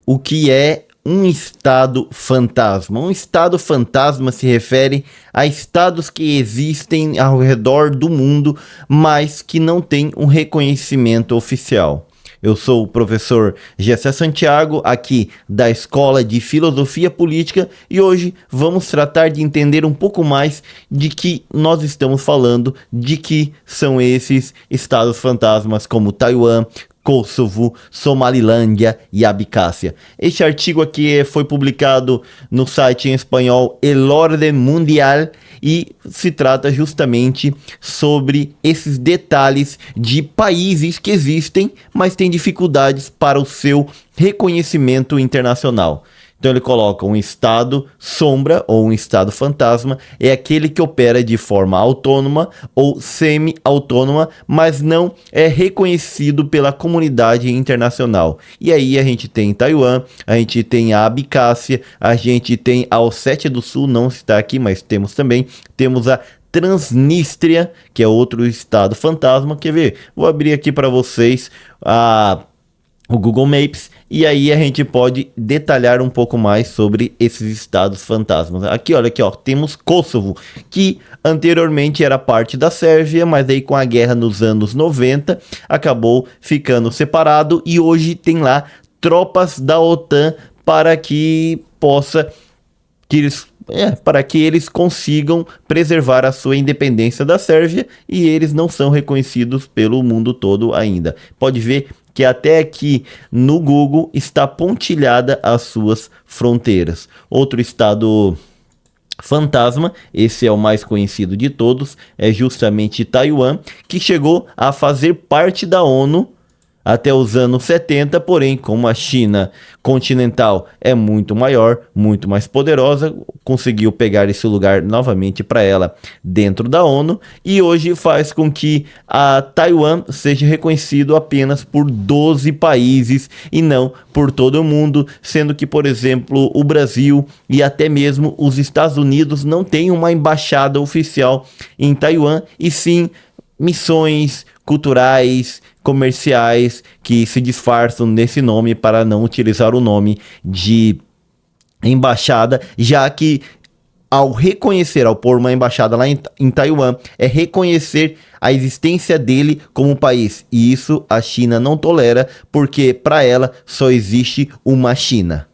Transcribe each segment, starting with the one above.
o que é um estado fantasma. Um estado fantasma se refere a estados que existem ao redor do mundo, mas que não têm um reconhecimento oficial. Eu sou o professor Gessé Santiago, aqui da Escola de Filosofia Política, e hoje vamos tratar de entender um pouco mais de que nós estamos falando, de que são esses estados fantasmas como Taiwan, Kosovo, Somalilândia e Abcásia. Este artigo aqui foi publicado no site em espanhol El Orden Mundial e se trata justamente sobre esses detalhes de países que existem, mas têm dificuldades para o seu reconhecimento internacional. Então ele coloca um estado sombra ou um estado fantasma, é aquele que opera de forma autônoma ou semi-autônoma, mas não é reconhecido pela comunidade internacional. E aí a gente tem Taiwan, a gente tem a Abcásia, a gente tem a Ossétia do Sul, não está aqui, mas temos a Transnistria, que é outro estado fantasma. Quer ver? Vou abrir aqui para vocês o Google Maps, e aí a gente pode detalhar um pouco mais sobre esses estados fantasmas. Aqui, olha aqui, ó, temos Kosovo, que anteriormente era parte da Sérvia, mas aí com a guerra nos anos 90 acabou ficando separado e hoje tem lá tropas da OTAN para que eles consigam preservar a sua independência da Sérvia, e eles não são reconhecidos pelo mundo todo ainda. Pode ver que até aqui no Google está pontilhada as suas fronteiras. Outro estado fantasma, esse é o mais conhecido de todos, é justamente Taiwan, que chegou a fazer parte da ONU até os anos 70, porém, como a China continental é muito maior, muito mais poderosa, conseguiu pegar esse lugar novamente para ela dentro da ONU, e hoje faz com que a Taiwan seja reconhecido apenas por 12 países e não por todo o mundo, sendo que, por exemplo, o Brasil e até mesmo os Estados Unidos não têm uma embaixada oficial em Taiwan, e sim missões culturais, comerciais, que se disfarçam nesse nome para não utilizar o nome de embaixada, já que ao pôr uma embaixada lá em Taiwan, é reconhecer a existência dele como país, e isso a China não tolera, porque para ela só existe uma China,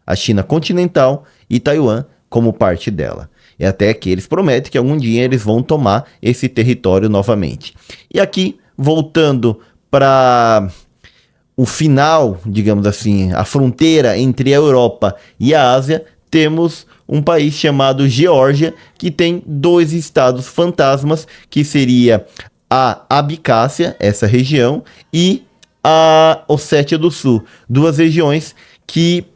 a China continental, e Taiwan como parte dela. E até que eles prometem que algum dia eles vão tomar esse território novamente. E aqui, voltando para o final, digamos assim, a fronteira entre a Europa e a Ásia, temos um país chamado Geórgia, que tem 2 estados fantasmas, que seria a Abcásia, essa região, e a Ossétia do Sul, 2 regiões que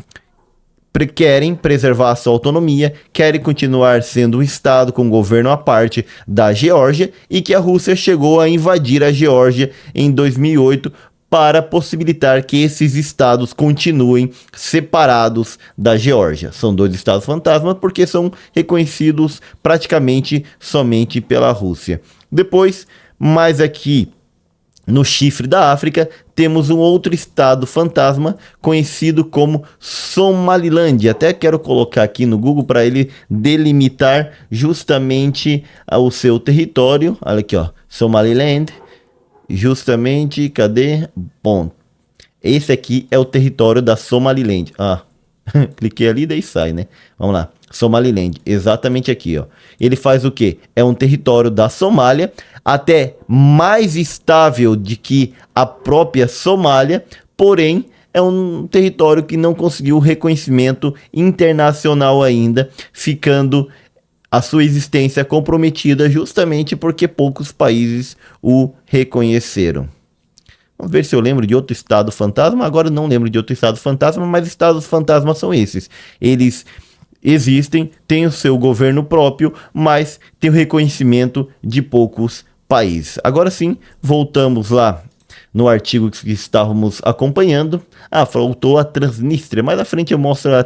querem preservar a sua autonomia, querem continuar sendo um estado com governo à parte da Geórgia, e que a Rússia chegou a invadir a Geórgia em 2008 para possibilitar que esses estados continuem separados da Geórgia. São 2 estados fantasmas porque são reconhecidos praticamente somente pela Rússia. Depois, mais aqui no chifre da África, temos um outro estado fantasma conhecido como Somalilândia. Até quero colocar aqui no Google para ele delimitar justamente o seu território. Olha aqui, ó, Somaliland. Justamente, cadê? Bom, esse aqui é o território da Somaliland. Cliquei ali, daí sai, né? Vamos lá. Somaliland, exatamente aqui, ó. Ele faz o quê? É um território da Somália, até mais estável de que a própria Somália, porém é um território que não conseguiu reconhecimento internacional ainda, ficando a sua existência comprometida justamente porque poucos países o reconheceram. Vamos ver se eu lembro de outro estado fantasma. Agora eu não lembro de outro estado fantasma, mas estados fantasmas são esses. Eles existem, têm o seu governo próprio, mas têm o reconhecimento de poucos países. Agora sim, voltamos lá no artigo que estávamos acompanhando. Faltou a Transnistria. Mais à frente eu mostro a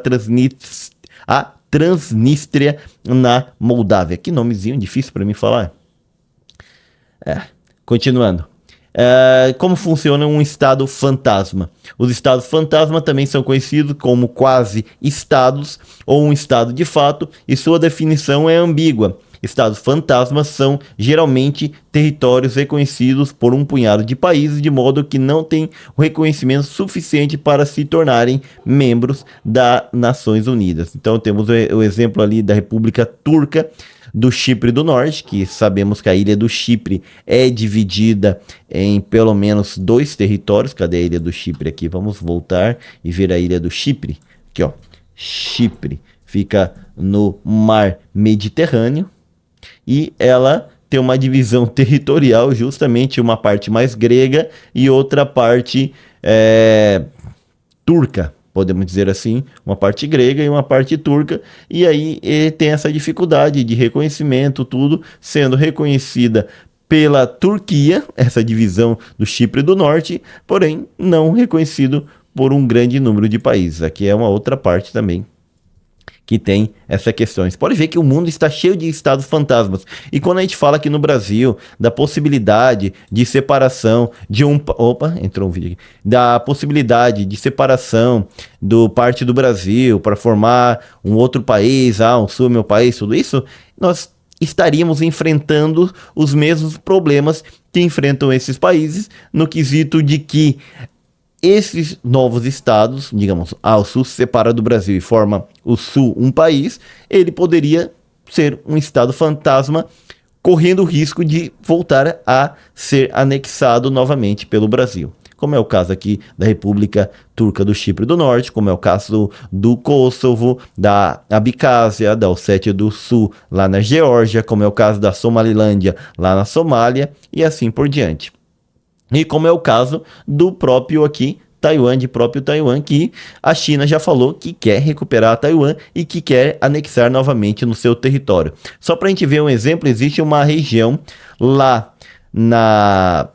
Transnistria na Moldávia. Que nomezinho difícil para mim falar. Continuando. Como funciona um estado fantasma? Os estados fantasma também são conhecidos como quase estados ou um estado de fato, e sua definição é ambígua. Estados fantasmas são geralmente territórios reconhecidos por um punhado de países, de modo que não têm o reconhecimento suficiente para se tornarem membros das Nações Unidas. Então temos o exemplo ali da República Turca do Chipre do Norte, que sabemos que a ilha do Chipre é dividida em pelo menos 2 territórios. Cadê a ilha do Chipre aqui? Vamos voltar e ver a ilha do Chipre. Aqui, ó. Chipre fica no mar Mediterrâneo e ela tem uma divisão territorial, justamente uma parte mais grega e outra parte turca. Podemos dizer assim, uma parte grega e uma parte turca, e aí tem essa dificuldade de reconhecimento, tudo sendo reconhecida pela Turquia, essa divisão do Chipre do Norte, porém não reconhecido por um grande número de países. Aqui é uma outra parte também que tem essa questão. Você pode ver que o mundo está cheio de estados fantasmas. E quando a gente fala aqui no Brasil da possibilidade de separação de um... Opa, entrou um vídeo aqui. Da possibilidade de separação do parte do Brasil para formar um outro país, um sul meu país, tudo isso, nós estaríamos enfrentando os mesmos problemas que enfrentam esses países no quesito de que esses novos estados, digamos, o Sul se separa do Brasil e forma o Sul um país, ele poderia ser um estado fantasma, correndo o risco de voltar a ser anexado novamente pelo Brasil. Como é o caso aqui da República Turca do Chipre do Norte, como é o caso do Kosovo, da Abcásia, da Ossétia do Sul, lá na Geórgia, como é o caso da Somalilândia, lá na Somália, e assim por diante. E como é o caso do próprio aqui, Taiwan, que a China já falou que quer recuperar Taiwan e que quer anexar novamente no seu território. Só para a gente ver um exemplo, existe uma região lá na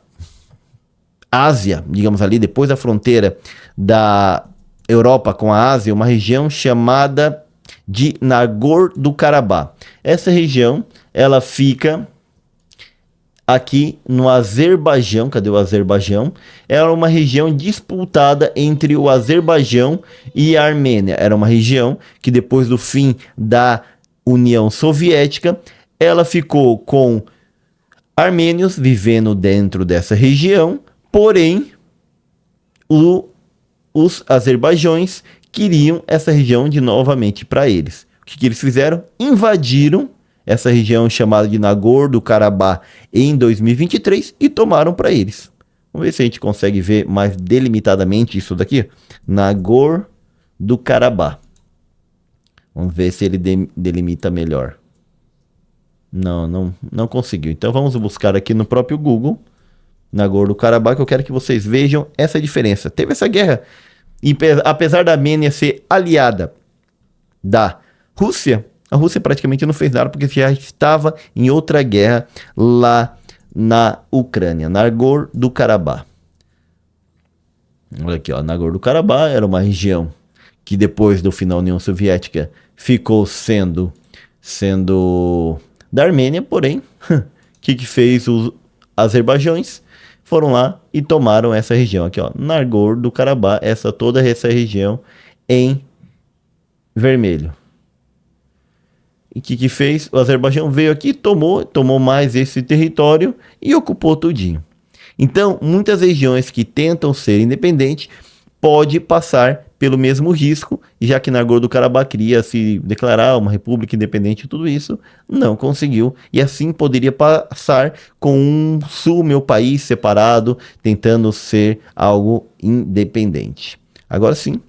Ásia, digamos ali, depois da fronteira da Europa com a Ásia, uma região chamada de Nagorno-Karabakh. Essa região, ela fica aqui no Azerbaijão. Cadê o Azerbaijão? Era uma região disputada entre o Azerbaijão e a Armênia. Era uma região que depois do fim da União Soviética, ela ficou com armênios vivendo dentro dessa região, porém os azerbaijões queriam essa região de novamente para eles. O que eles fizeram? Invadiram essa região chamada de Nagorno-Karabakh em 2023 e tomaram para eles. Vamos ver se a gente consegue ver mais delimitadamente isso daqui. Nagorno-Karabakh. Vamos ver se ele delimita melhor. Não conseguiu. Então vamos buscar aqui no próprio Google Nagorno-Karabakh, que eu quero que vocês vejam essa diferença. Teve essa guerra e apesar da Armênia ser aliada da Rússia, a Rússia praticamente não fez nada porque já estava em outra guerra lá na Ucrânia. Nagorno-Karabakh. Olha aqui, ó. Nagorno-Karabakh era uma região que depois do final da União Soviética ficou sendo da Armênia, porém, o que fez os azerbaijões? Foram lá e tomaram essa região aqui, ó. Nagorno-Karabakh, toda essa região em vermelho. E o que fez? O Azerbaijão veio aqui, tomou mais esse território e ocupou tudinho. Então, muitas regiões que tentam ser independentes pode passar pelo mesmo risco, já que Nagorno-Karabakh queria se declarar uma república independente e tudo isso, não conseguiu. E assim poderia passar com um sul, meu país, separado, tentando ser algo independente. Agora sim,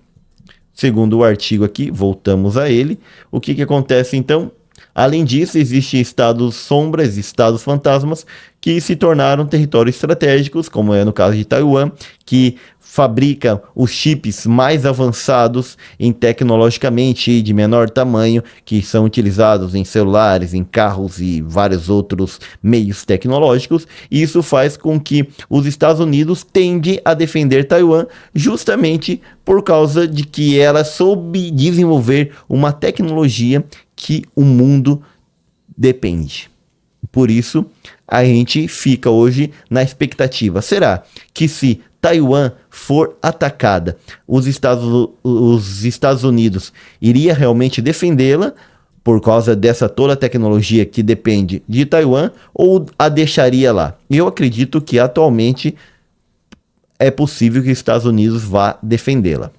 segundo o artigo aqui, voltamos a ele, o que acontece então? Além disso, existem estados sombras, estados fantasmas, que se tornaram territórios estratégicos, como é no caso de Taiwan, que fabrica os chips mais avançados tecnologicamente de menor tamanho, que são utilizados em celulares, em carros e vários outros meios tecnológicos. E isso faz com que os Estados Unidos tendem a defender Taiwan justamente por causa de que ela soube desenvolver uma tecnologia que o mundo depende. Por isso, a gente fica hoje na expectativa. Será que se Taiwan for atacada, os Estados Unidos iria realmente defendê-la por causa dessa toda a tecnologia que depende de Taiwan, ou a deixaria lá? Eu acredito que atualmente é possível que os Estados Unidos vá defendê-la.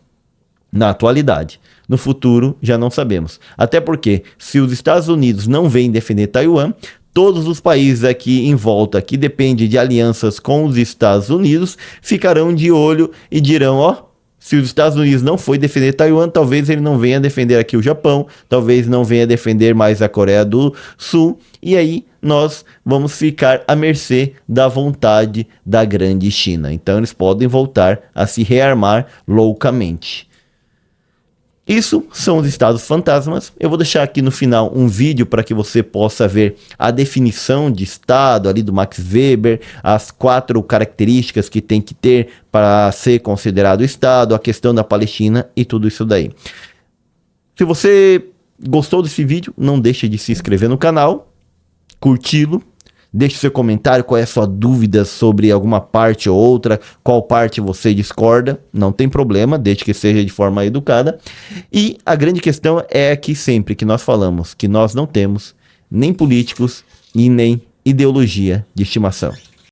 Na atualidade. No futuro, já não sabemos. Até porque, se os Estados Unidos não vêm defender Taiwan, todos os países aqui em volta, que dependem de alianças com os Estados Unidos, ficarão de olho e dirão, ó, se os Estados Unidos não foi defender Taiwan, talvez ele não venha defender aqui o Japão, talvez não venha defender mais a Coreia do Sul, e aí nós vamos ficar à mercê da vontade da grande China. Então eles podem voltar a se rearmar loucamente. Isso são os estados fantasmas. Eu vou deixar aqui no final um vídeo para que você possa ver a definição de estado ali do Max Weber, as 4 características que tem que ter para ser considerado estado, a questão da Palestina e tudo isso daí. Se você gostou desse vídeo, não deixe de se inscrever no canal, curti-lo. Deixe seu comentário, qual é a sua dúvida sobre alguma parte ou outra, qual parte você discorda, não tem problema, desde que seja de forma educada. E a grande questão é que sempre que nós falamos que nós não temos nem políticos e nem ideologia de estimação.